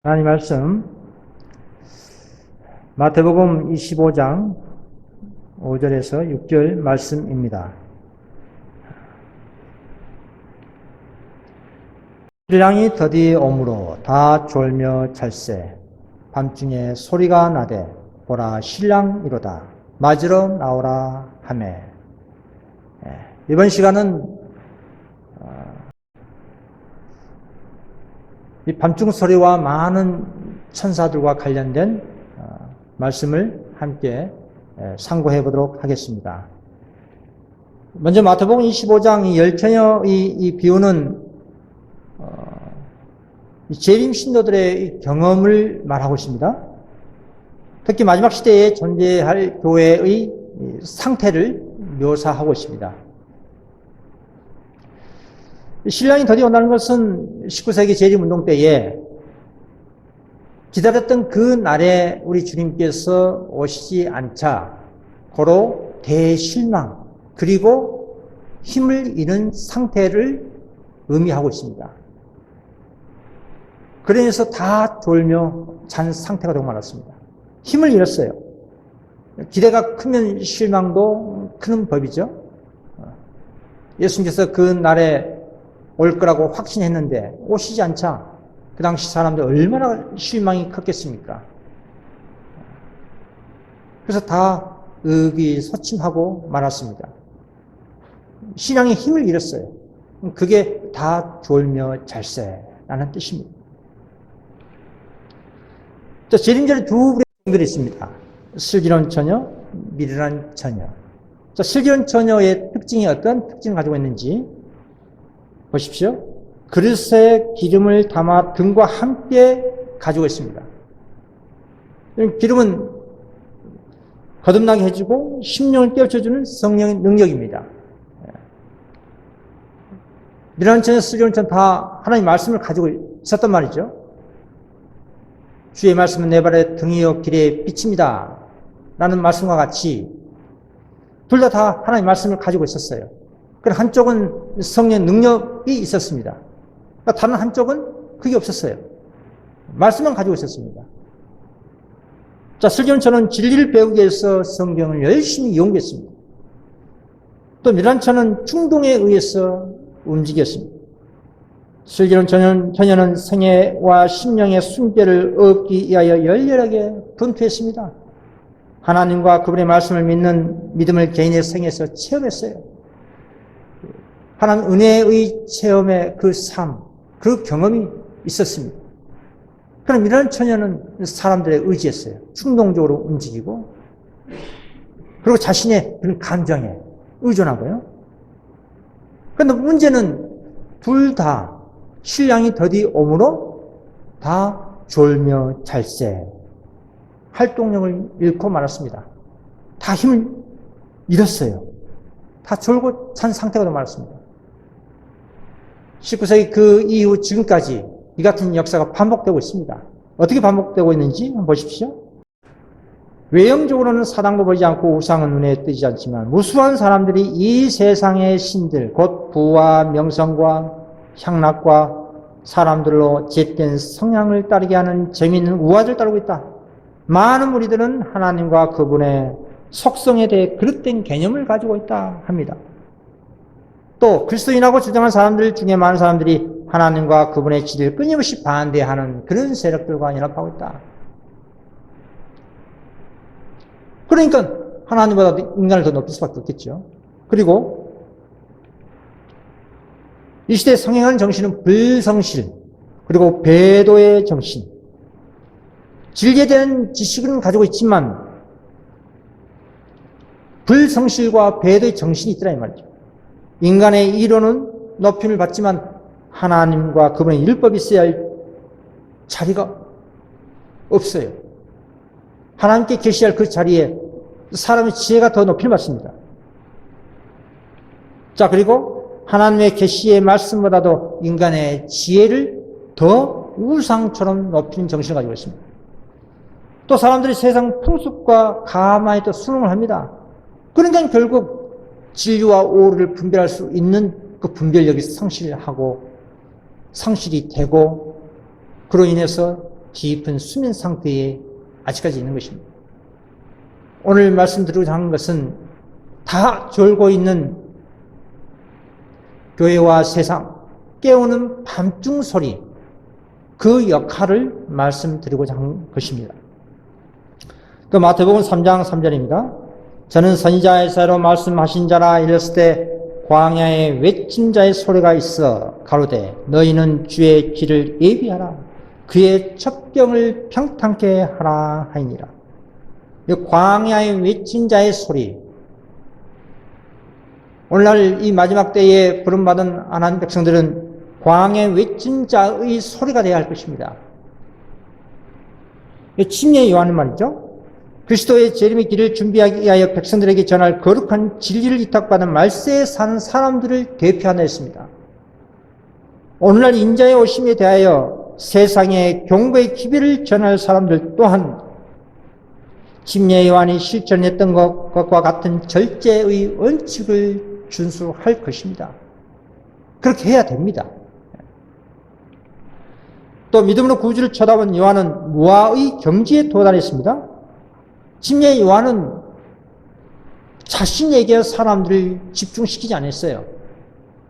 하나님 말씀 마태복음 25장 5절에서 6절 말씀입니다. 신랑이 더디 오므로 다 졸며 찰세 밤중에 소리가 나되 보라 신랑이로다 맞으러 나오라 하매. 이번 시간은 이 밤중 소리와 많은 천사들과 관련된 말씀을 함께 상고해 보도록 하겠습니다. 먼저 마태복음 25장 이 열처녀의 비유는 재림 신도들의 경험을 말하고 있습니다. 특히 마지막 시대에 존재할 교회의 상태를 묘사하고 있습니다. 신랑이 더디 온다는 것은 19세기 재림운동 때에 기다렸던 그 날에 우리 주님께서 오시지 않자 고로 대실망 그리고 힘을 잃은 상태를 의미하고 있습니다. 그러면서 다 졸며 잔 상태가 되고 말았습니다. 힘을 잃었어요. 기대가 크면 실망도 크는 법이죠. 예수님께서 그 날에 올 거라고 확신했는데 오시지 않자 그 당시 사람들 얼마나 실망이 컸겠습니까? 그래서 다 의기소침하고 말았습니다. 신앙의 힘을 잃었어요. 그게 다 졸며 잘세라는 뜻입니다. 또 재림절에 두 부류의 종들이 있습니다. 슬기로운 처녀, 미련한 처녀. 슬기로운 처녀의 특징이 어떤 특징을 가지고 있는지 보십시오. 그릇에 기름을 담아 등과 함께 가지고 있습니다. 기름은 거듭나게 해주고 심령을 깨우쳐주는 성령의 능력입니다. 미련한 처녀, 슬기로운 처녀 다 하나님의 말씀을 가지고 있었단 말이죠. 주의 말씀은 내 발의 등이요 길의 빛입니다 라는 말씀과 같이 둘 다 하나님의 말씀을 가지고 있었어요. 그럼 한쪽은 성령의 능력이 있었습니다. 다른 한쪽은 그게 없었어요. 말씀만 가지고 있었습니다. 자, 슬기로운 처는 진리를 배우기 위해서 성경을 열심히 연구했습니다. 또 미련한 처는 충동에 의해서 움직였습니다. 슬기로운 처녀는 생애와 심령의 순결을 얻기 위하여 열렬하게 분투했습니다. 하나님과 그분의 말씀을 믿는 믿음을 개인의 생애에서 체험했어요. 하나님 은혜의 체험의 그 삶, 그 경험이 있었습니다. 그럼 이런 처녀는 사람들에 의지했어요. 충동적으로 움직이고 그리고 자신의 그런 감정에 의존하고요. 그런데 문제는 둘 다 신랑이 더디 오므로 다 졸며 잘세 활동력을 잃고 말았습니다. 다 힘을 잃었어요. 다 졸고 찬 상태가 되어 말았습니다. 19세기 그 이후 지금까지 이 같은 역사가 반복되고 있습니다. 어떻게 반복되고 있는지 한번 보십시오. 외형적으로는 사당도 보이지 않고 우상은 눈에 띄지 않지만 무수한 사람들이 이 세상의 신들 곧 부와 명성과 향락과 사람들로 잿된 성향을 따르게 하는 재미있는 우화를 따르고 있다. 많은 무리들은 하나님과 그분의 속성에 대해 그릇된 개념을 가지고 있다 합니다. 또 그리스도인하고 주장하는 사람들 중에 많은 사람들이 하나님과 그분의 진리를 끊임없이 반대하는 그런 세력들과 연합하고 있다. 그러니까 하나님보다 인간을 더 높일 수밖에 없겠죠. 그리고 이 시대에 성행하는 정신은 불성실 그리고 배도의 정신, 진리에 대한 지식은 가지고 있지만 불성실과 배도의 정신이 있더라 이 말이죠. 인간의 이론은 높임을 받지만 하나님과 그분의 율법이 있어야 할 자리가 없어요. 하나님께 계시할 그 자리에 사람의 지혜가 더 높임을 받습니다. 자, 그리고 하나님의 계시의 말씀보다도 인간의 지혜를 더 우상처럼 높이는 정신을 가지고 있습니다. 또 사람들이 세상 풍습과 가만히 또 순응을 합니다. 그러니까 결국 진리와 오류를 분별할 수 있는 그 분별력이 상실이 되고 그로 인해서 깊은 수면 상태에 아직까지 있는 것입니다. 오늘 말씀드리고자 하는 것은 다 졸고 있는 교회와 세상, 깨우는 밤중 소리, 그 역할을 말씀드리고자 하는 것입니다. 그 마태복음 3장 3절입니다. 저는 선지자 예사야로 말씀하신 자라 이랬을 때 광야에 외친 자의 소리가 있어 가로되 너희는 주의 길을 예비하라 그의 첩경을 평탄케 하라 하니라. 광야에 외친 자의 소리, 오늘날 이 마지막 때에 부름받은 하나님 백성들은 광야에 외친 자의 소리가 되어야 할 것입니다. 침례 요한은 말이죠. 그리스도의 재림의 길을 준비하기 위하여 백성들에게 전할 거룩한 진리를 위탁받은 말세에 사는 사람들을 대표하나 했습니다. 오늘날 인자의 오심에 대하여 세상에 경고의 기별을 전할 사람들 또한 침례 요한이 실천했던 것과 같은 절제의 원칙을 준수할 것입니다. 그렇게 해야 됩니다. 또 믿음으로 구주를 쳐다본 요한은 무아의 경지에 도달했습니다. 침례 요한은 자신에게 사람들을 집중시키지 않았어요.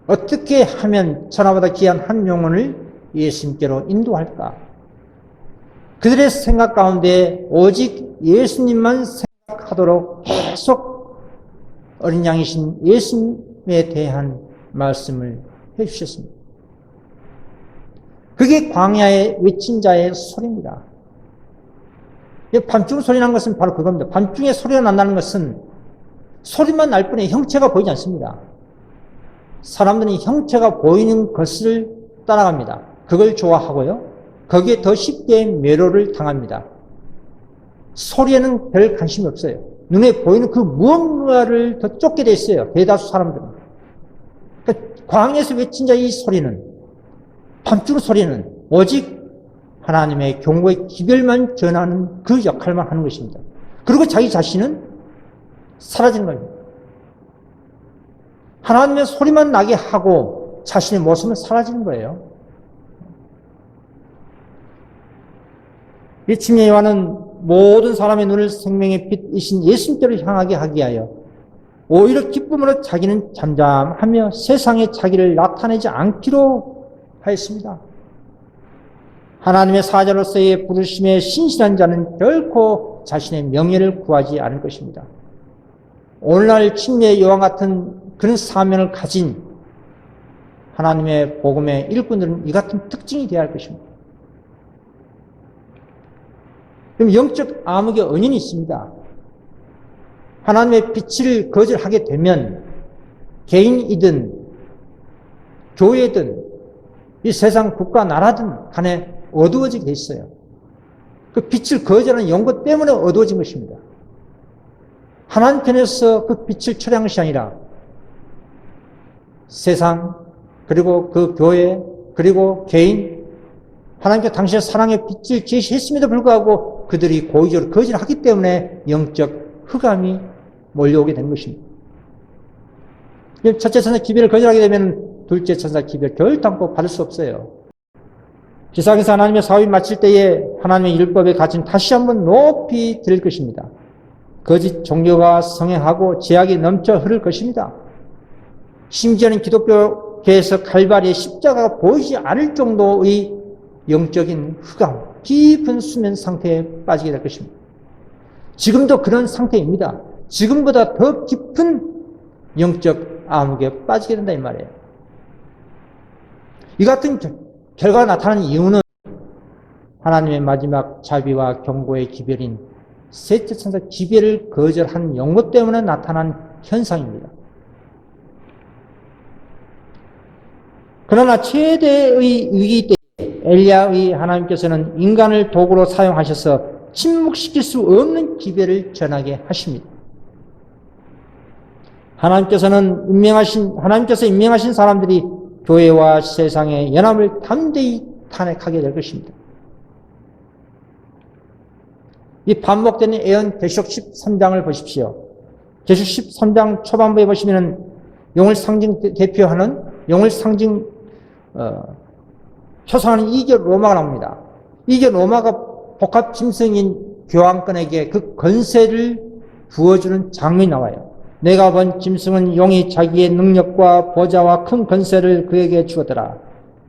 어떻게 하면 천하보다 귀한 한 영혼을 예수님께로 인도할까? 그들의 생각 가운데 오직 예수님만 생각하도록 계속 어린 양이신 예수님에 대한 말씀을 해주셨습니다. 그게 광야에 외친 자의 소리입니다. 밤중 소리 난 것은 바로 그겁니다. 밤중에 소리가 난다는 것은 소리만 날 뿐에 형체가 보이지 않습니다. 사람들은 형체가 보이는 것을 따라갑니다. 그걸 좋아하고요. 거기에 더 쉽게 매료를 당합니다. 소리에는 별 관심이 없어요. 눈에 보이는 그 무언가를 더 쫓게 돼 있어요. 대다수 사람들은. 그러니까 광야에서 외친 자의 이 소리는, 밤중 소리는 오직 하나님의 경고의 기별만 전하는 그 역할만 하는 것입니다. 그리고 자기 자신은 사라지는 겁니다. 하나님의 소리만 나게 하고 자신의 모습은 사라지는 거예요. 이 침례 요한은 모든 사람의 눈을 생명의 빛이신 예수님께로 향하게 하기 위하여 오히려 기쁨으로 자기는 잠잠하며 세상에 자기를 나타내지 않기로 하였습니다. 하나님의 사자로서의 부르심에 신실한 자는 결코 자신의 명예를 구하지 않을 것입니다. 오늘날 침례 요한 같은 그런 사명을 가진 하나님의 복음의 일꾼들은 이 같은 특징이 되어야 할 것입니다. 그럼 영적 암흑의 은연이 있습니다. 하나님의 빛을 거절하게 되면 개인이든 교회든 이 세상 국가 나라든 간에 어두워지게 돼 있어요. 그 빛을 거절하는 연고 때문에 어두워진 것입니다. 하나님 편에서 그 빛을 처리한 것이 아니라 세상, 그리고 그 교회, 그리고 개인, 하나님께 당신의 사랑의 빛을 제시했음에도 불구하고 그들이 고의적으로 거절하기 때문에 영적 흑암이 몰려오게 된 것입니다. 첫째 천사 기별을 거절하게 되면 둘째 천사 기별 결단코 받을 수 없어요. 지상에서 하나님의 사업이 마칠 때에 하나님의 율법의 가치는 다시 한번 높이 들 것입니다. 거짓 종교가 성행하고 죄악이 넘쳐 흐를 것입니다. 심지어는 기독교계에서 칼바리의 십자가가 보이지 않을 정도의 영적인 흑암, 깊은 수면 상태에 빠지게 될 것입니다. 지금도 그런 상태입니다. 지금보다 더 깊은 영적 암흑에 빠지게 된다 이 말이에요. 이 같은 결과가 나타나는 이유는 하나님의 마지막 자비와 경고의 기별인 셋째 천사 기별을 거절한 영모 때문에 나타난 현상입니다. 그러나 최대의 위기 때 엘리야의 하나님께서는 인간을 도구로 사용하셔서 침묵시킬 수 없는 기별을 전하게 하십니다. 하나님께서 임명하신 사람들이 교회와 세상의 연합을 담대히 탄핵하게 될 것입니다. 이 반복되는 예언 계시록 13장을 보십시오. 계시록 13장 초반부에 보시면은 용을 대표하는 용을 표상하는 2절 로마가 나옵니다. 이게 로마가 복합 짐승인 교황권에게 그 권세를 부어주는 장면이 나와요. 내가 본 짐승은 용이 자기의 능력과 보좌와 큰 권세를 그에게 주었더라.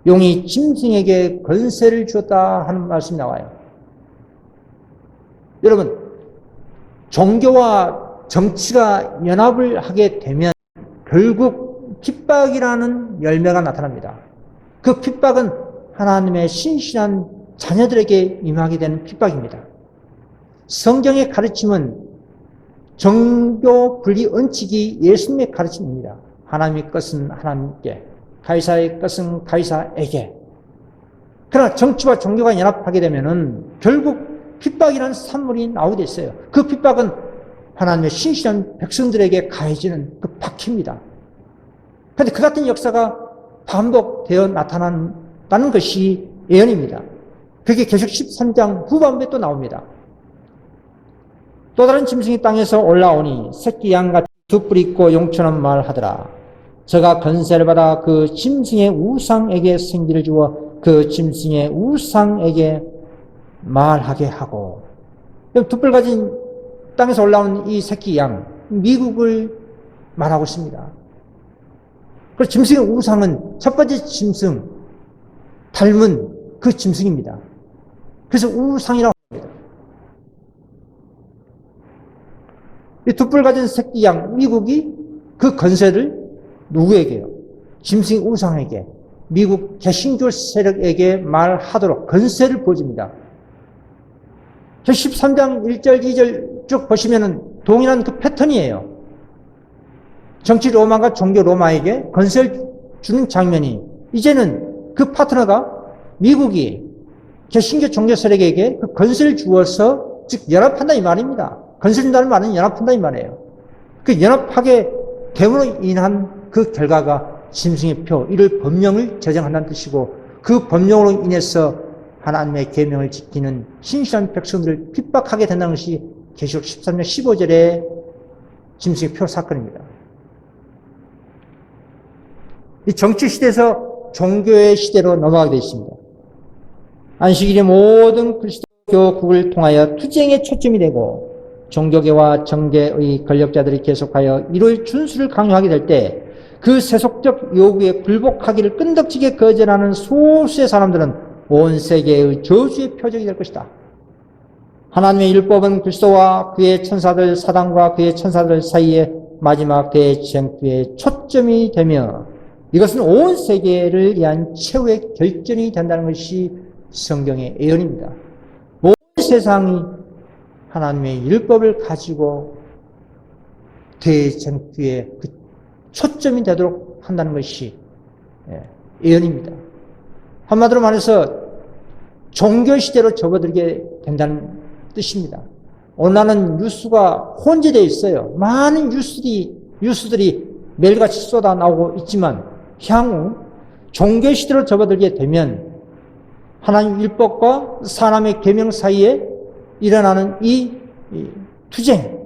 용이 짐승에게 권세를 주었다 하는 말씀이 나와요. 여러분, 종교와 정치가 연합을 하게 되면 결국 핍박이라는 열매가 나타납니다. 그 핍박은 하나님의 신실한 자녀들에게 임하게 되는 핍박입니다. 성경의 가르침은 정교 분리 원칙이 예수님의 가르침입니다. 하나님의 것은 하나님께, 가이사의 것은 가이사에게. 그러나 정치와 종교가 연합하게 되면은 결국 핍박이라는 산물이 나오게 돼 있어요. 그 핍박은 하나님의 신실한 백성들에게 가해지는 그 박해입니다. 그런데 그 같은 역사가 반복되어 나타난다는 것이 예언입니다. 그게 계시록 13장 후반부에 또 나옵니다. 또 다른 짐승이 땅에서 올라오니 새끼 양같이 두 뿔 있고 용처럼 말하더라. 저가 권세를 받아 그 짐승의 우상에게 생기를 주어 그 짐승의 우상에게 말하게 하고. 두 뿔 가진 땅에서 올라오는 이 새끼 양, 미국을 말하고 있습니다. 그리고 짐승의 우상은 첫 번째 짐승, 닮은 그 짐승입니다. 그래서 우상이라고 합니다. 이 두 뿔 가진 새끼 양, 미국이 그 권세를 누구에게요? 짐승의 우상에게, 미국 개신교 세력에게 말하도록 권세를 보여줍니다. 13장 1절, 2절 쭉 보시면은 동일한 그 패턴이에요. 정치 로마가 종교 로마에게 권세를 주는 장면이, 이제는 그 파트너가 미국이 개신교 종교 세력에게 그 권세를 주어서 즉 연합한다 이 말입니다. 권세 준다는 말은 연합한다 이 말이에요. 그 연합하게 됨으로 인한 그 결과가 짐승의 표, 이를 법령을 제정한다는 뜻이고, 그 법령으로 인해서 하나님의 계명을 지키는 신실한 백성들을 핍박하게 된다는 것이 계시록 13장 15절의 짐승의 표 사건입니다. 이 정치 시대에서 종교의 시대로 넘어가게 되어 있습니다. 안식일이 모든 그리스도교국을 통하여 투쟁의 초점이 되고, 종교계와 정계의 권력자들이 계속하여 이를 준수를 강요하게 될 때 그 세속적 요구에 굴복하기를 끈덕지게 거절하는 소수의 사람들은 온 세계의 저주의 표적이 될 것이다. 하나님의 율법은 그리스도와 그의 천사들, 사단과 그의 천사들 사이에 마지막 대쟁투의 초점이 되며, 이것은 온 세계를 위한 최후의 결전이 된다는 것이 성경의 예언입니다. 모든 세상이 하나님의 율법을 가지고 대쟁투의 그 초점이 되도록 한다는 것이 예언입니다. 한마디로 말해서 종교시대로 접어들게 된다는 뜻입니다. 오늘날은 뉴스가 혼재되어 있어요. 많은 뉴스들이 매일같이 쏟아 나오고 있지만, 향후 종교시대로 접어들게 되면 하나님 율법과 사람의 계명 사이에 일어나는 이 투쟁,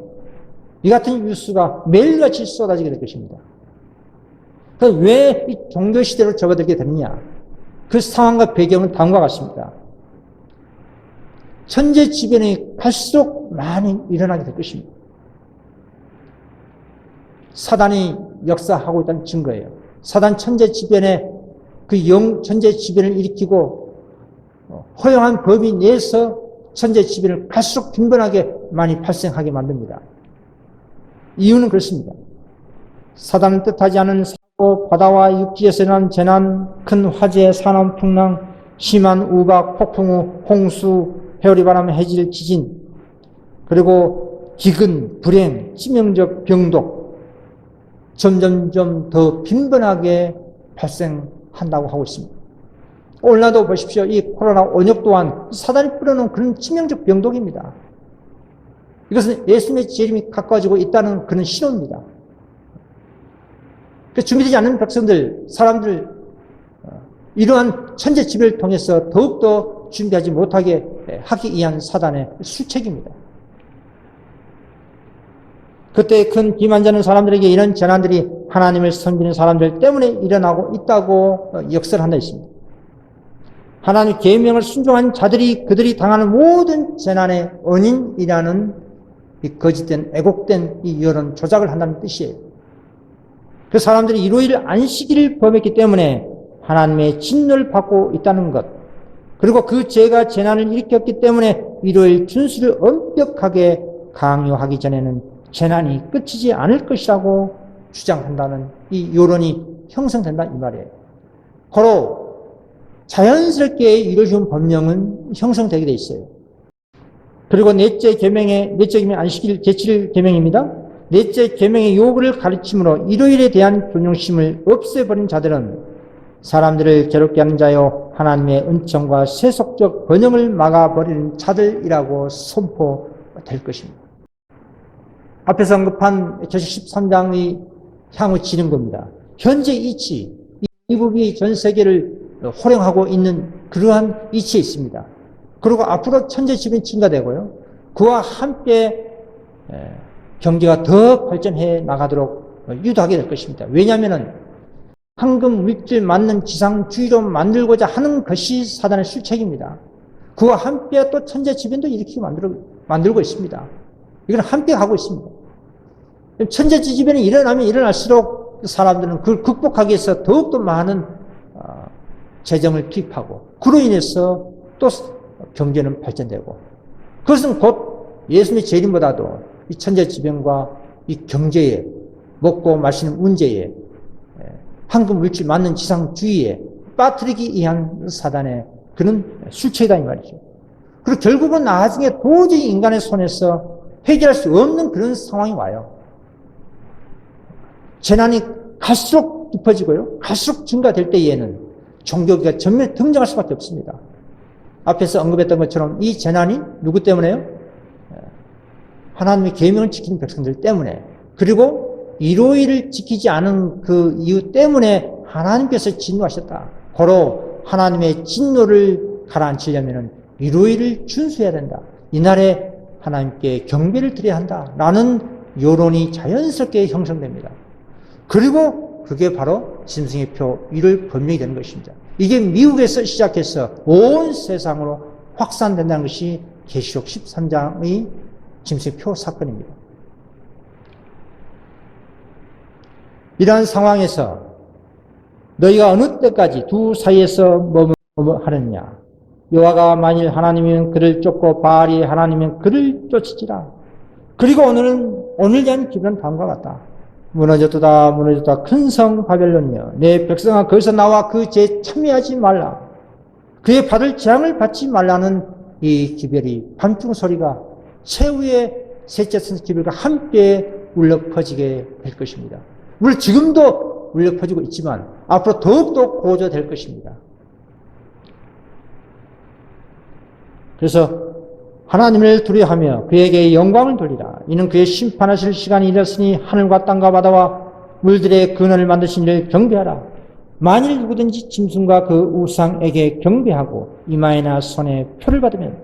이 같은 뉴스가 매일같이 쏟아지게 될 것입니다. 그럼 왜 이 종교시대로 접어들게 되느냐? 그 상황과 배경은 다음과 같습니다. 천재지변이 갈수록 많이 일어나게 될 것입니다. 사단이 역사하고 있다는 증거예요. 사단 천재지변에 그 천재지변을 일으키고 허용한 법이 내에서 천재지변을 갈수록 빈번하게 많이 발생하게 만듭니다. 이유는 그렇습니다. 사단은 뜻하지 않은 사고, 바다와 육지에서 일어난 재난, 큰 화재, 산업풍랑, 심한 우박, 폭풍우, 홍수, 회오리바람, 해질, 지진, 그리고 기근, 불행, 치명적 병독, 점점점 더 빈번하게 발생한다고 하고 있습니다. 오늘날도 보십시오. 이 코로나 원역 또한 사단이 뿌려놓은 그런 치명적 병독입니다. 이것은 예수님의 재림이 가까워지고 있다는 그런 신호입니다. 준비되지 않는 백성들, 사람들, 이러한 천재지변을 통해서 더욱더 준비하지 못하게 하기 위한 사단의 수책입니다. 그때 큰 기만자는 사람들에게 이런 재난들이 하나님을 섬기는 사람들 때문에 일어나고 있다고 역설한다 했습니다. 하나님의 계명을 순종한 자들이 그들이 당하는 모든 재난의 원인이라는 이 거짓된 애곡된 이 여론 조작을 한다는 뜻이에요. 그 사람들이 일요일 안식일을 범했기 때문에 하나님의 진노를 받고 있다는 것, 그리고 그 죄가 재난을 일으켰기 때문에 일요일 준수를 엄격하게 강요하기 전에는 재난이 끝이지 않을 것이라고 주장한다는 이 여론이 형성된다 이 말이에요. 고로 자연스럽게 이루어진 법령은 형성되게 돼 있어요. 그리고 넷째 계명 안식일 제7일 계명입니다. 넷째 계명의 요구를 가르침으로 일요일에 대한 존중심을 없애버린 자들은 사람들을 괴롭게 하는 자요 하나님의 은총과 세속적 번영을 막아버리는 자들이라고 선포될 것입니다. 앞에서 언급한 계시록 13장의 향후 지는 겁니다. 현재 이치, 미국이 전 세계를 호령하고 있는 그러한 이치에 있습니다. 그리고 앞으로 천재지변이 증가되고요. 그와 함께 경제가 더 발전해 나가도록 유도하게 될 것입니다. 왜냐하면 황금 물질 맞는 지상주의로 만들고자 하는 것이 사단의 실책입니다. 그와 함께 또 천재지변도 일으키고 만들고 있습니다. 이건 함께 가고 있습니다. 천재지변이 일어나면 일어날수록 사람들은 그걸 극복하기 위해서 더욱더 많은 재정을 투입하고 그로 인해서 또 경제는 발전되고 그것은 곧 예수님의 재림보다도 이 천재지변과 이 경제에 먹고 마시는 문제에 황금 물질 맞는 지상주의에 빠뜨리기 위한 사단의 그런 술책이다 이 말이죠. 그리고 결국은 나중에 도저히 인간의 손에서 해결할 수 없는 그런 상황이 와요. 재난이 갈수록 깊어지고요. 갈수록 증가될 때에는 종교가 전면에 등장할 수밖에 없습니다. 앞에서 언급했던 것처럼 이 재난이 누구 때문에요? 하나님의 계명을 지키는 백성들 때문에, 그리고 일요일을 지키지 않은 그 이유 때문에 하나님께서 진노하셨다. 고로 하나님의 진노를 가라앉히려면 일요일을 준수해야 된다. 이날에 하나님께 경배를 드려야 한다. 라는 여론이 자연스럽게 형성됩니다. 그리고 그게 바로 짐승의 표 1월 법령이 되는 것입니다. 이게 미국에서 시작해서 온 세상으로 확산된다는 것이 계시록 13장의 짐승의 표 사건입니다. 이러한 상황에서 너희가 어느 때까지 두 사이에서 머무르느냐? 여호와가 만일 하나님이면 그를 쫓고 바알이 하나님이면 그를 쫓으지라. 그리고 오늘 대한 기분은 다음과 같다. 무너졌다 큰 성 바벨론이여, 내 백성아 거기서 나와 그 죄에 참여하지 말라. 그의 받을 재앙을 받지 말라는 이 기별이 밤중 소리가 최후의 셋째 기별과 함께 울려 퍼지게 될 것입니다. 물론 지금도 울려 퍼지고 있지만 앞으로 더욱더 고조될 것입니다. 그래서 하나님을 두려워하며 그에게 영광을 돌리라. 이는 그의 심판하실 시간이 이르렀으니 하늘과 땅과 바다와 물들의 근원을 만드신 이를 경배하라. 만일 누구든지 짐승과 그 우상에게 경배하고 이마에나 손에 표를 받으면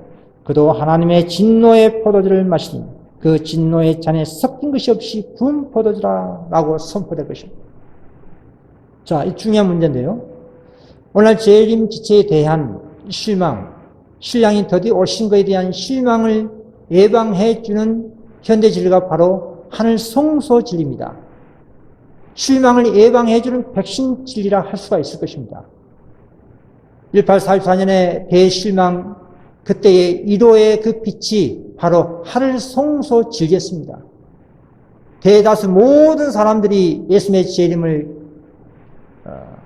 그도 하나님의 진노의 포도주를 마시니 그 진노의 잔에 섞인 것이 없이 부은 포도주라 라고 선포될 것입니다. 자, 이 중요한 문제인데요. 오늘 재림 지체에 대한 실망, 신랑이 더디 오신 것에 대한 실망을 예방해 주는 현대 진리가 바로 하늘 성소 진리입니다. 실망을 예방해 주는 백신 진리라 할 수가 있을 것입니다. 1844년에 대실망 그때의 1호의 그 빛이 바로 하늘 성소 진리였습니다. 대다수 모든 사람들이 예수님의 재림을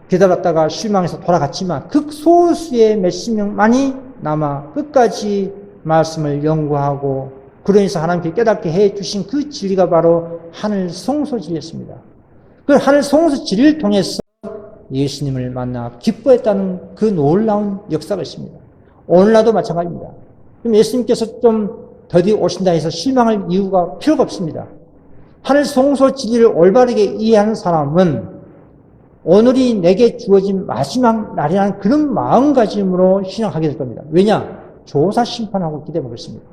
기다렸다가 실망해서 돌아갔지만 극소수의 몇십 명만이 남아 끝까지 말씀을 연구하고 그로 인해서 하나님께 깨닫게 해주신 그 진리가 바로 하늘 성소 진리였습니다. 그 하늘 성소 진리를 통해서 예수님을 만나 기뻐했다는 그 놀라운 역사가 있습니다. 오늘날도 마찬가지입니다. 그럼 예수님께서 좀 더디 오신다 해서 실망할 이유가 필요가 없습니다. 하늘 성소 진리를 올바르게 이해하는 사람은 오늘이 내게 주어진 마지막 날이라는 그런 마음가짐으로 신앙하게 될 겁니다. 왜냐? 조사 심판하고 있기 때문에 그렇습니다.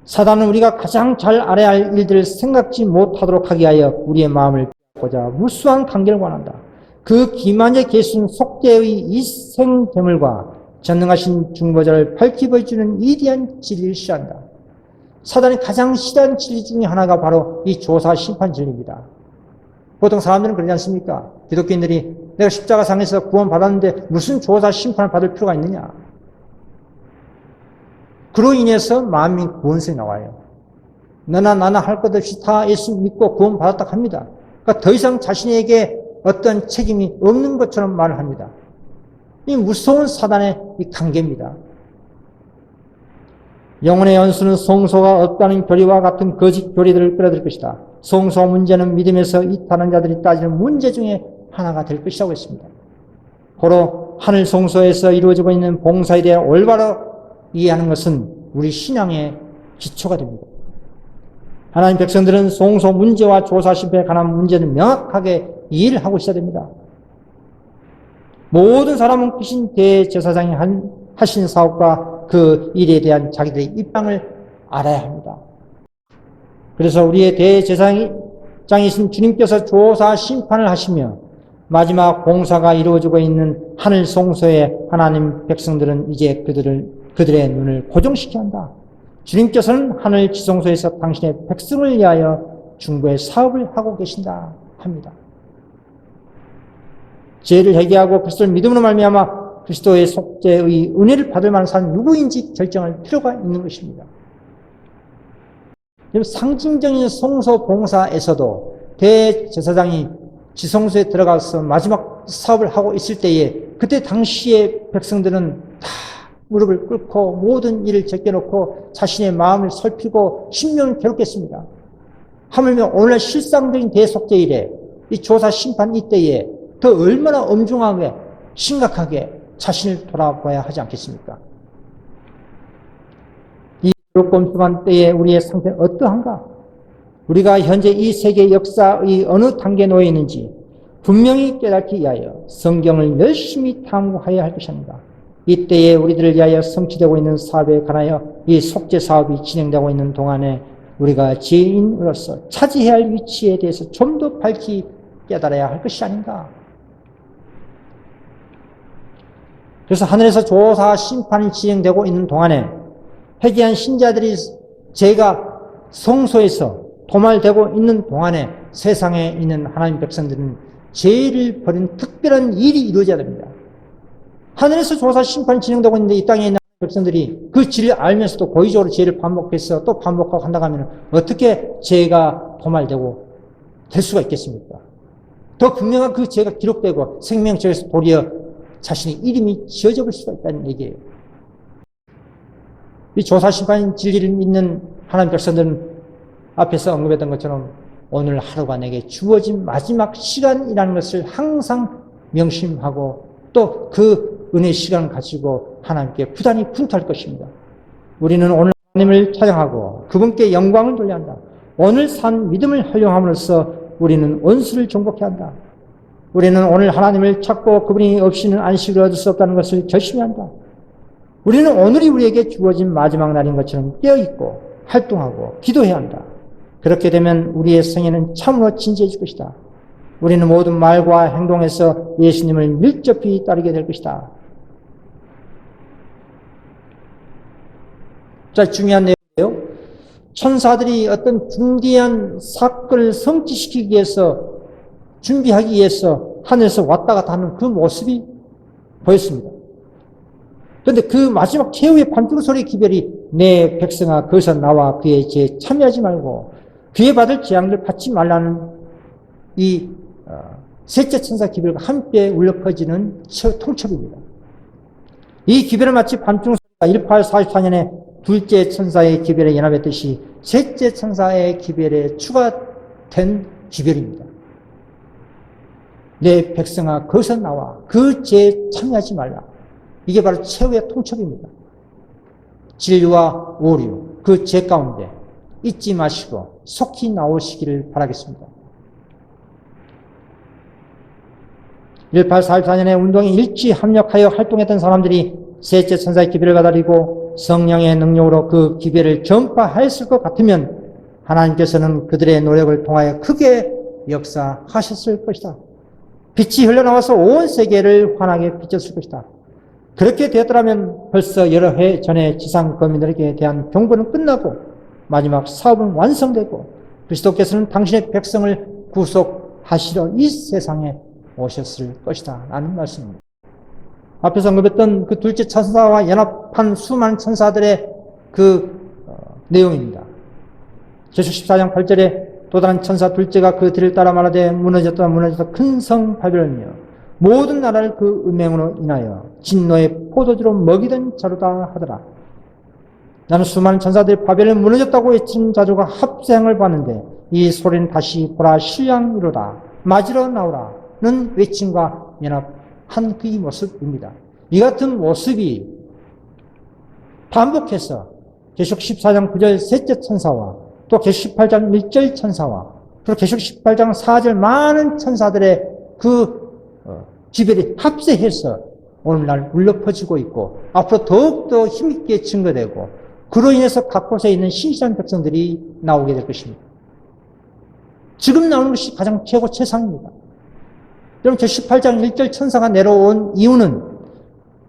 사단은 우리가 가장 잘 알아야 할 일들을 생각지 못하도록 하기 위하여 우리의 마음을 빼고자 무수한 관계를 원한다. 그 기만의 계수는 속죄의 이생대물과 전능하신 중보자를 밝히 보여주는 위대한 진리를 싫어한다. 사단이 가장 싫어하는 진리 중에 하나가 바로 이 조사 심판 진리입니다. 보통 사람들은 그러지 않습니까? 기독교인들이 내가 십자가상에서 구원받았는데 무슨 조사 심판을 받을 필요가 있느냐? 그로 인해서 마음이 구원성이 나와요. 너나 나나 할 것 없이 다 예수 믿고 구원받았다 합니다. 그러니까 더 이상 자신에게 어떤 책임이 없는 것처럼 말을 합니다. 이 무서운 사단의 이 관계입니다. 영혼의 연수는 성소가 없다는 교리와 같은 거짓 교리들을 끌어들일 것이다. 성소 문제는 믿음에서 이탈한 자들이 따지는 문제 중에 하나가 될 것이라고 했습니다. 고로 하늘 성소에서 이루어지고 있는 봉사에 대해 올바로 이해하는 것은 우리 신앙의 기초가 됩니다. 하나님 백성들은 성소 문제와 조사 심판에 관한 문제를 명확하게 이해를 하고 있어야 됩니다. 모든 사람은 크신 대제사장이 하신 사업과 그 일에 대한 자기들의 입장을 알아야 합니다. 그래서 우리의 대제사장이신 주님께서 조사 심판을 하시며 마지막 공사가 이루어지고 있는 하늘 성소의 하나님 백성들은 이제 그들의 눈을 고정시켜야 한다. 주님께서는 하늘 지성소에서 당신의 백성을 위하여 중보의 사업을 하고 계신다 합니다. 죄를 회개하고 그리스도를 믿음으로 말미암아 그리스도의 속죄의 은혜를 받을 만한 사람이 누구인지 결정할 필요가 있는 것입니다. 상징적인 성소 봉사에서도 대제사장이 지성소에 들어가서 마지막 사업을 하고 있을 때에 그때 당시의 백성들은 다 무릎을 꿇고 모든 일을 제껴놓고 자신의 마음을 살피고 심령을 괴롭겠습니다. 하물며 오늘날 실상적인 대속죄일에 이 조사 심판 이때에 더 얼마나 엄중하게 심각하게 자신을 돌아봐야 하지 않겠습니까? 이 검증한 때에 우리의 상태는 어떠한가? 우리가 현재 이 세계 역사의 어느 단계에 놓여 있는지 분명히 깨닫기 위하여 성경을 열심히 탐구하여야 할 것입니다. 이때에 우리들을 위하여 성취되고 있는 사업에 관하여 이 속죄 사업이 진행되고 있는 동안에 우리가 죄인으로서 차지해야 할 위치에 대해서 좀 더 밝히 깨달아야 할 것이 아닌가. 그래서 하늘에서 조사 심판이 진행되고 있는 동안에 회개한 신자들이 죄가 성소에서 도말되고 있는 동안에 세상에 있는 하나님 백성들은 죄를 버린 특별한 일이 이루어져야 됩니다. 하늘에서 조사 심판이 진행되고 있는데 이 땅에 있는 백성들이 그 진리를 알면서도 고의적으로 죄를 반복해서 또 반복하고 한다고 하면 어떻게 죄가 도말되고 될 수가 있겠습니까? 더 분명한 그 죄가 기록되고 생명책에서 도리어 자신의 이름이 지어져 볼 수가 있다는 얘기예요. 이 조사 심판 진리를 믿는 하나님 백성들은 앞에서 언급했던 것처럼 오늘 하루가 내게 주어진 마지막 시간이라는 것을 항상 명심하고 또 그 은혜의 시간을 가지고 하나님께 부단히 분투할 것입니다. 우리는 오늘 하나님을 찬양하고 그분께 영광을 돌려야 한다. 오늘 산 믿음을 활용함으로써 우리는 원수를 정복해야 한다. 우리는 오늘 하나님을 찾고 그분이 없이는 안식을 얻을 수 없다는 것을 결심해야 한다. 우리는 오늘이 우리에게 주어진 마지막 날인 것처럼 깨어있고 활동하고 기도해야 한다. 그렇게 되면 우리의 생애는 참으로 진지해질 것이다. 우리는 모든 말과 행동에서 예수님을 밀접히 따르게 될 것이다. 자, 중요한 내용이에요. 천사들이 어떤 중대한 사건을 성취시키기 위해서 준비하기 위해서 하늘에서 왔다 갔다 하는 그 모습이 보였습니다. 그런데 그 마지막 최후의 반주로 소리의 기별이 내 백성아 거기서 나와 그의 죄에 참여하지 말고 그에 받을 재앙을 받지 말라는 이 셋째 천사 기별과 함께 울려 퍼지는 통첩입니다. 이 기별은 마치 반중 소리가 1844년에 둘째 천사의 기별에 연합했듯이 셋째 천사의 기별에 추가된 기별입니다. 내 백성아 거기서 나와 그 죄에 참여하지 말라. 이게 바로 최후의 통첩입니다. 진리와 오류 그 죄 가운데 잊지 마시고 속히 나오시기를 바라겠습니다. 1844년에 운동에 일치 합력하여 활동했던 사람들이 셋째 천사의 기별을 받아들이고 성령의 능력으로 그 기별을 전파했을 것 같으면 하나님께서는 그들의 노력을 통하여 크게 역사하셨을 것이다. 빛이 흘러나와서 온 세계를 환하게 비쳤을 것이다. 그렇게 되었더라면 벌써 여러 해 전에 지상 거민들에게 대한 경고는 끝나고 마지막 사업은 완성되고 그리스도께서는 당신의 백성을 구속하시러 이 세상에 오셨을 것이다 라는 말씀입니다. 앞에서 언급했던 그 둘째 천사와 연합한 수많은 천사들의 그 내용입니다. 계시록 14장 8절에 또 다른 천사 둘째가 그 뒤를 따라 말하되 무너졌다 큰 성 바벨론이여 모든 나라를 그 음행으로 인하여 진노의 포도주로 먹이던 자루다 하더라. 나는 수많은 천사들이 바벨론 무너졌다고 외친 자주가 합세함을 봤는데 이 소리는 다시 보라 신랑이로다 맞으러 나오라는 외침과 연합한 그 모습입니다. 이 같은 모습이 반복해서 계시록 14장 9절 셋째 천사와 또 계시록 18장 1절 천사와 그리고 계시록 18장 4절 많은 천사들의 그 기별이 합세해서 오늘날 울려 퍼지고 있고 앞으로 더욱더 힘있게 증거되고 그로 인해서 각 곳에 있는 신실한 백성들이 나오게 될 것입니다. 지금 나오는 것이 가장 최고 최상입니다. 여러분 저 18장 1절 천사가 내려온 이유는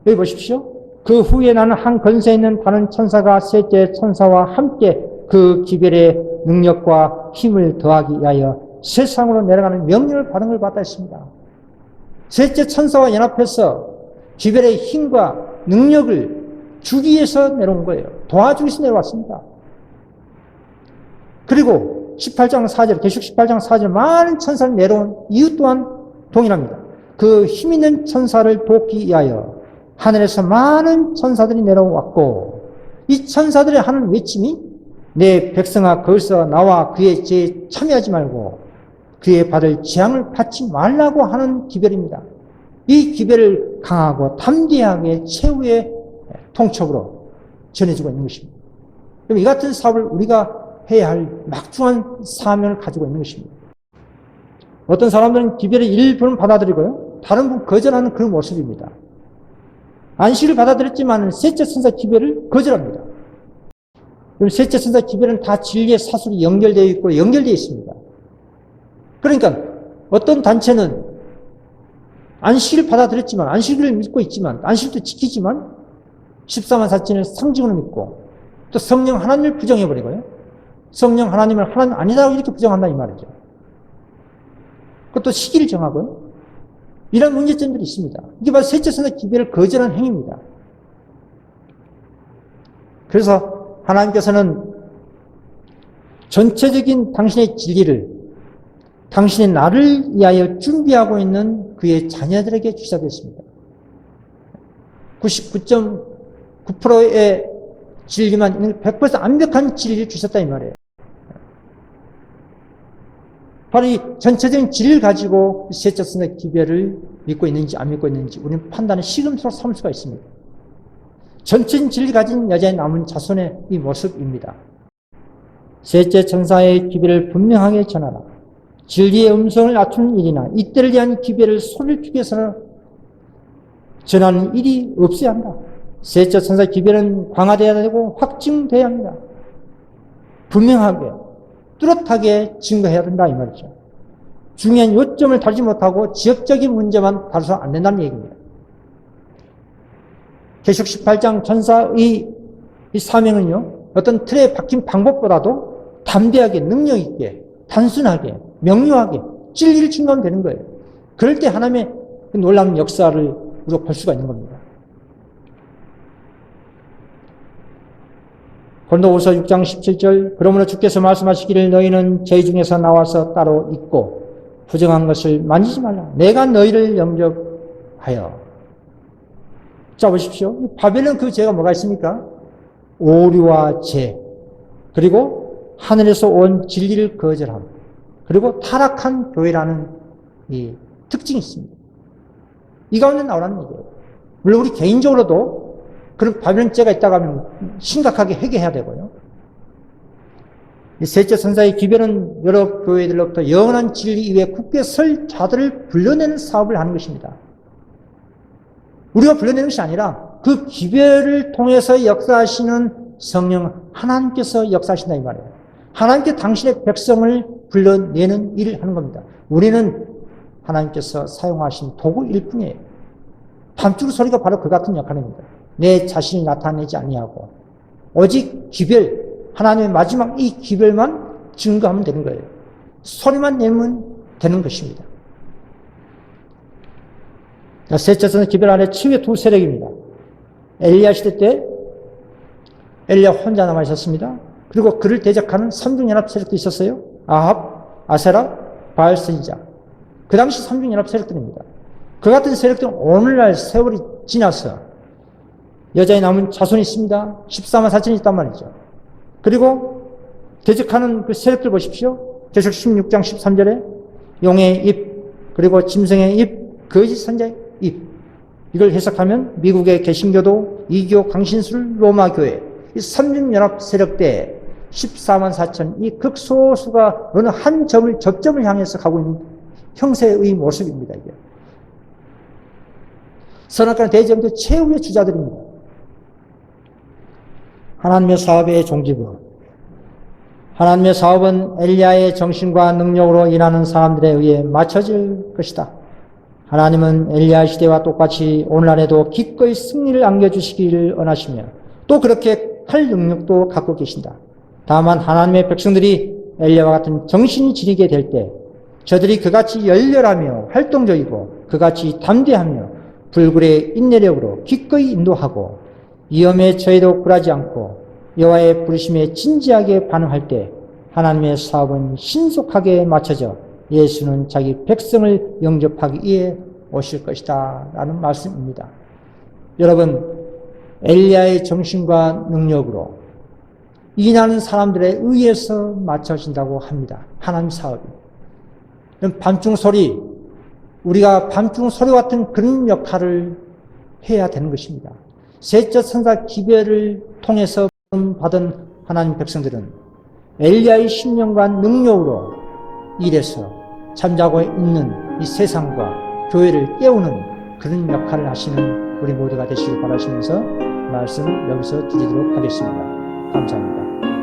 여기 보십시오. 그 후에 나는 한 권세 있는 다른 천사가 셋째 천사와 함께 그 기별의 능력과 힘을 더하기 위하여 세상으로 내려가는 명령을 받은 걸 받다 했습니다. 셋째 천사와 연합해서 기별의 힘과 능력을 주기 위해서 내려온 거예요. 도와주기 위해서 내려왔습니다. 그리고 18장 4절, 계시록 18장 4절 많은 천사를 내려온 이유 또한 동일합니다. 그 힘 있는 천사를 돕기 위하여 하늘에서 많은 천사들이 내려왔고 이 천사들의 하는 외침이 내 백성아 거기서 나와 그의 죄에 참여하지 말고 그의 받을 재앙을 받지 말라고 하는 기별입니다. 이 기별을 강하고 담대하게 최후의 통첩으로 전해주고 있는 것입니다. 그럼 이 같은 사업을 우리가 해야 할 막중한 사명을 가지고 있는 것입니다. 어떤 사람들은 기별의 일부는 받아들이고요. 다른 부분 거절하는 그런 모습입니다. 안식을 받아들였지만 셋째 천사 기별을 거절합니다. 그럼 셋째 천사 기별은 다 진리의 사술이 연결되어 있고 연결되어 있습니다. 그러니까 어떤 단체는 안식을 받아들였지만 안식을 믿고 있지만 안식도 지키지만 14만 사천을 상징으로 믿고 또 성령 하나님을 부정해버리고요. 성령 하나님을 하나님 아니다라고 이렇게 부정한다 이 말이죠. 그것도 시기를 정하고요. 이런 문제점들이 있습니다. 이게 바로 셋째 천사 기별을 거절한 행위입니다. 그래서 하나님께서는 전체적인 당신의 진리를 당신의 나를 위하여 준비하고 있는 그의 자녀들에게 주시겠습니다. 99.9%의 진리만 있는 100% 완벽한 진리를 주셨다 이 말이에요. 바로 이 전체적인 진리를 가지고 셋째 천사 기별을 믿고 있는지 안 믿고 있는지 우리는 판단의 시금석으로 삼을 수가 있습니다. 전체적인 진리를 가진 여자의 남은 자손의 이 모습입니다. 셋째 천사의 기별을 분명하게 전하라. 진리의 음성을 낮추는 일이나 이때를 위한 기별을 소리를 주기 위해서는 전하는 일이 없어야 한다. 셋째 천사 기별은 강화되어야 되고 확증되어야 합니다. 분명하게 뚜렷하게 증거해야 된다 이 말이죠. 중요한 요점을 다루지 못하고 지역적인 문제만 다루서 안 된다는 얘기입니다. 계시록 18장 천사의 이 사명은요 어떤 틀에 박힌 방법보다도 담대하게 능력 있게 단순하게 명료하게 진리를 증거하면 되는 거예요. 그럴 때 하나님의 그 놀라운 역사를 우리가 볼 수가 있는 겁니다. 고린도후서 6장 17절 그러므로 주께서 말씀하시기를 너희는 저희 중에서 나와서 따로 있고 부정한 것을 만지지 말라. 내가 너희를 영접하여. 자 보십시오. 바벨론 그 죄가 뭐가 있습니까? 오류와 죄 그리고 하늘에서 온 진리를 거절함 그리고 타락한 교회라는 이 특징이 있습니다. 이 가운데 나오라는 얘기예요. 물론 우리 개인적으로도 그런 바벨론죄가 있다고 하면 심각하게 회개해야 되고요. 이 셋째 천사의 기별은 여러 교회들로부터 영원한 진리 위에 굳게 설 자들을 불러내는 사업을 하는 것입니다. 우리가 불러내는 것이 아니라 그 기별을 통해서 역사하시는 성령 하나님께서 역사하신다 이 말이에요. 하나님께 당신의 백성을 불러내는 일을 하는 겁니다. 우리는 하나님께서 사용하신 도구일 뿐이에요. 밤줄 소리가 바로 그 같은 역할입니다. 내 자신을 나타내지 아니하고 오직 기별, 하나님의 마지막 이 기별만 증거하면 되는 거예요. 소리만 내면 되는 것입니다. 셋째는 기별 안에 치유의 두 세력입니다. 엘리야 시대 때 엘리야 혼자 남아 있었습니다. 그리고 그를 대적하는 삼중연합 세력도 있었어요. 아합, 아세라, 바알 선지자. 그 당시 삼중연합 세력들입니다. 그 같은 세력들은 오늘날 세월이 지나서 여자에 남은 자손이 있습니다. 14만 4천이 있단 말이죠. 그리고 대적하는 그 세력들 보십시오. 계시록 16장 13절에 용의 입, 그리고 짐승의 입, 거짓 선자의 입. 이걸 해석하면 미국의 개신교도, 이교, 강신술, 로마교회, 이 삼중연합 세력대 14만 4천, 이 극소수가 어느 한 접점을 향해서 가고 있는 형세의 모습입니다. 이게. 선악과는 대제국의 최후의 주자들입니다. 하나님의 사업의 종지부. 하나님의 사업은 엘리야의 정신과 능력으로 일하는 사람들에 의해 맞춰질 것이다. 하나님은 엘리야 시대와 똑같이 오늘날에도 기꺼이 승리를 안겨주시기를 원하시며 또 그렇게 할 능력도 갖고 계신다. 다만 하나님의 백성들이 엘리야와 같은 정신이 지리게 될 때 저들이 그같이 열렬하며 활동적이고 그같이 담대하며 불굴의 인내력으로 기꺼이 인도하고 위험에 처해도 굴하지 않고 여호와의 부르심에 진지하게 반응할 때 하나님의 사업은 신속하게 맞춰져 예수는 자기 백성을 영접하기 위해 오실 것이다 라는 말씀입니다. 여러분, 엘리야의 정신과 능력으로 일하는 사람들에 의해서 맞춰진다고 합니다. 하나님 사업이. 밤중 소리, 우리가 밤중 소리 같은 그런 역할을 해야 되는 것입니다. 셋째 천사 기별을 통해서 받은 하나님 백성들은 엘리야의 신령과 능력으로 일해서 잠자고 있는 이 세상과 교회를 깨우는 그런 역할을 하시는 우리 모두가 되시길 바라시면서 말씀 여기서 드리도록 하겠습니다. 감사합니다.